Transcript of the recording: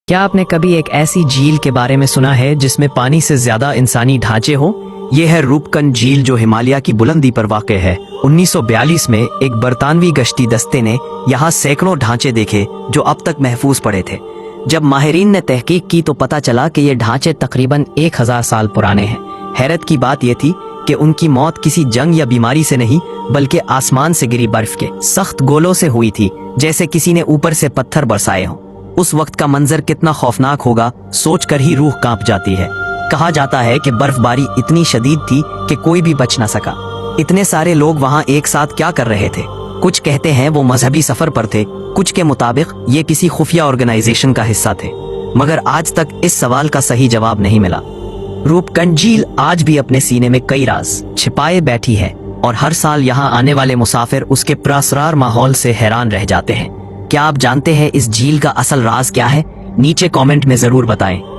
क्या आपने कभी एक ऐसी झील के बारे में सुना है जिसमें पानी से ज्यादा इंसानी ढांचे हो? ये है रूपकुंड झील जो हिमालय की बुलंदी पर वाक़ है। 1942 में एक बरतानवी गश्ती दस्ते ने यहाँ सैकड़ों ढांचे देखे जो अब तक महफूज पड़े थे। जब माहिरीन ने तहकीक की तो पता चला कि ये ढांचे तकरीबन 1000 साल पुराने हैं। हैरत की बात यह थी कि उनकी मौत किसी जंग या बीमारी से नहीं बल्कि आसमान से गिरी बर्फ के सख्त गोलों से हुई थी, जैसे किसी ने ऊपर से पत्थर बरसाए हों। उस वक्त का मंजर कितना खौफनाक होगा सोचकर ही रूह कांप जाती है। कहा जाता है कि बर्फबारी इतनी शदीद थी कि कोई भी बच न सका। इतने सारे लोग वहां एक साथ क्या कर रहे थे? कुछ कहते हैं वो मजहबी सफर पर थे, कुछ के मुताबिक ये किसी खुफिया ऑर्गेनाइजेशन का हिस्सा थे, मगर आज तक इस सवाल का सही जवाब नहीं मिला। रूपकुंड झील आज भी अपने सीने में कई राज छिपाए बैठी है और हर साल यहाँ आने वाले मुसाफिर उसके पुरअसरार माहौल से हैरान रह जाते हैं। क्या आप जानते हैं इस झील का असल राज क्या है? नीचे कमेंट में जरूर बताएं।